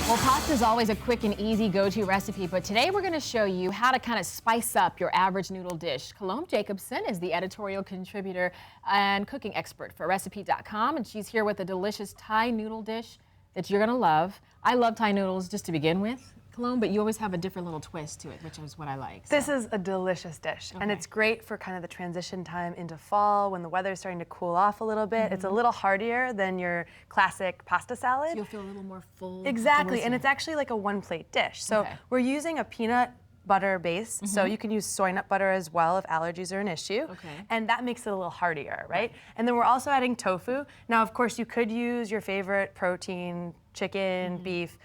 Well, pasta is always a quick and easy go-to recipe, but today we're going to show you how to kind of spice up your average noodle dish. Cologne Jacobson is the editorial contributor and cooking expert for Recipe.com, and she's here with a delicious Thai noodle dish that you're going to love. I love Thai noodles just to begin with, Cologne, but you always have a different little twist to it, which is what I like. So. This is a delicious dish, and it's great for kind of the transition time into fall when the weather's starting to cool off a little bit. It's a little heartier than your classic pasta salad. So you'll feel a little more full. Exactly, and it's actually like a one-plate dish. So we're using a peanut butter base, so you can use soy nut butter as well if allergies are an issue, and that makes it a little heartier, right? And then we're also adding tofu. Now, of course, you could use your favorite protein, chicken, beef,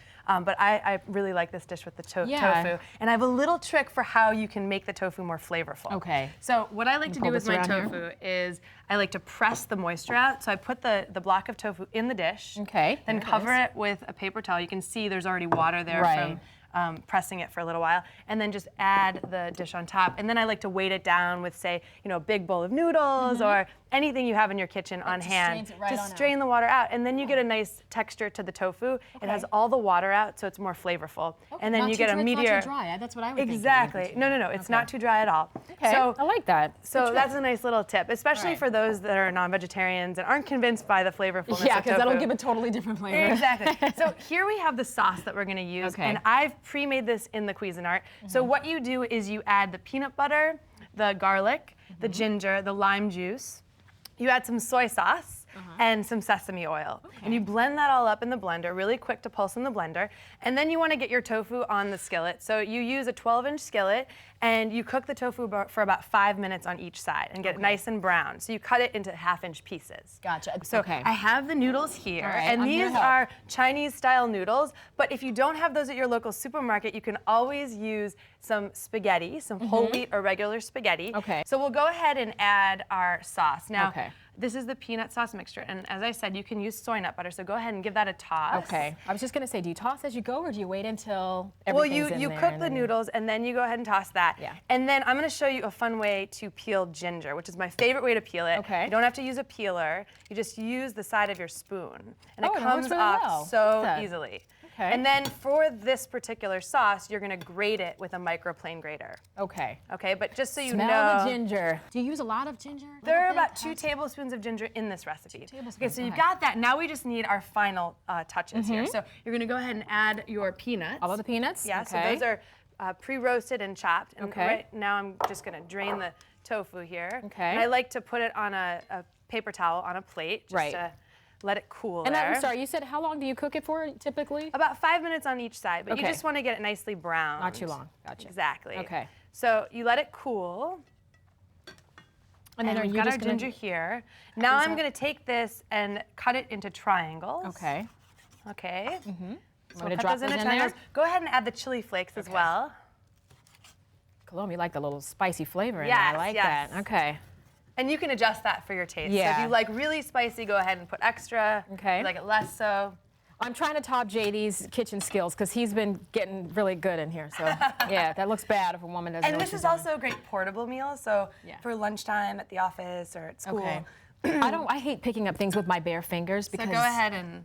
but I really like this dish with the tofu. And I have a little trick for how you can make the tofu more flavorful. So what I like to do with my tofu is I like to press the moisture out. So I put the block of tofu in the dish, then cover it with a paper towel. You can see there's already water there from pressing it for a little while, and then just add the dish on top. And then I like to weight it down with, say, a big bowl of noodles or anything you have in your kitchen on hand. Just strain the water out, and then you get a nice texture to the tofu. It has all the water out, so it's more flavorful. And then you get a meatier. Not too dry. That's what I would think. Exactly. No. It's not too dry at all. So I like that. So that's a nice little tip, especially for those that are non-vegetarians and aren't convinced by the flavorfulness of tofu. Yeah, because that'll give a totally different flavor. Exactly. So here we have the sauce that we're going to use, and I've pre-made this in the Cuisinart. So what you do is you add the peanut butter, the garlic, the ginger, the lime juice. You add some soy sauce and some sesame oil. And you blend that all up in the blender, really quick to pulse in the blender. And then you want to get your tofu on the skillet. So you use a 12-inch skillet, and you cook the tofu for about 5 minutes on each side and get it nice and brown. So you cut it into half-inch pieces. Gotcha. So I have the noodles here, and these are Chinese-style noodles. But if you don't have those at your local supermarket, you can always use some spaghetti, some whole wheat or regular spaghetti. So we'll go ahead and add our sauce. Now, this is the peanut sauce mixture, and as I said, you can use soy nut butter, so go ahead and give that a toss. I was just going to say, do you toss as you go, or do you wait until everything's in there? Well, you cook the noodles, and then you go ahead and toss that. And then I'm going to show you a fun way to peel ginger, which is my favorite way to peel it. You don't have to use a peeler. You just use the side of your spoon, and it comes off so easily. And then for this particular sauce, you're going to grate it with a microplane grater. Okay, but just so you know. Smell the ginger. Do you use a lot of ginger? There are about 2 tablespoons of ginger in this recipe. Okay, so you've got that. Now we just need our final touches here. So you're going to go ahead and add your peanuts. All of the peanuts? Yeah, so those are pre-roasted and chopped. And right now I'm just going to drain the tofu here. And I like to put it on a paper towel on a plate just to let it cool there. I'm sorry, you said how long do you cook it for typically? About 5 minutes on each side, but you just want to get it nicely browned. Not too long, gotcha. Exactly. So you let it cool. And then we've got our ginger here. Now I'm going to take this and cut it into triangles. So we'll cut those into triangles. Go ahead and add the chili flakes as well. Cologne, you like the little spicy flavor in there. I like that. And you can adjust that for your taste. So if you like really spicy, go ahead and put extra. If you like it less so. I'm trying to top JD's kitchen skills because he's been getting really good in here. So yeah, that looks bad if a woman doesn't know And this is also a great portable meal. So for lunchtime at the office or at school. I hate picking up things with my bare fingers because. So go ahead and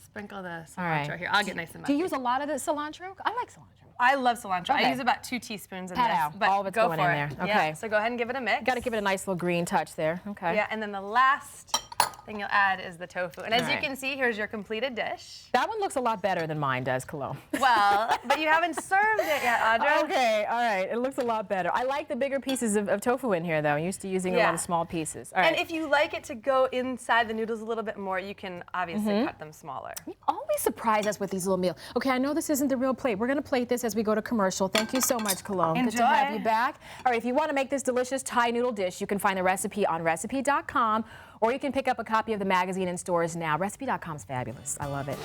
sprinkle the cilantro here. I'll get nice and messy. Do you use a lot of the cilantro? I like cilantro. I love cilantro. I use about 2 teaspoons in this. But all of it's going in there. Yeah, so go ahead and give it a mix. Got to give it a nice little green touch there. Yeah, and then the last thing you'll add is the tofu. And as you can see, here's your completed dish. That one looks a lot better than mine does, Cologne. Well, but you haven't served it yet, Audra. Okay, all right. It looks a lot better. I like the bigger pieces of tofu in here, though. I'm used to using a lot of small pieces. All right. And if you like it to go inside the noodles a little bit more, you can obviously cut them smaller. You always surprise us with these little meals. Okay, I know this isn't the real plate. We're going to plate this as we go to commercial. Thank you so much, Cologne. Enjoy. Good to have you back. All right, if you want to make this delicious Thai noodle dish, you can find the recipe on Recipe.com, or you can pick up a copy of the magazine in stores now. Recipe.com is fabulous. I love it.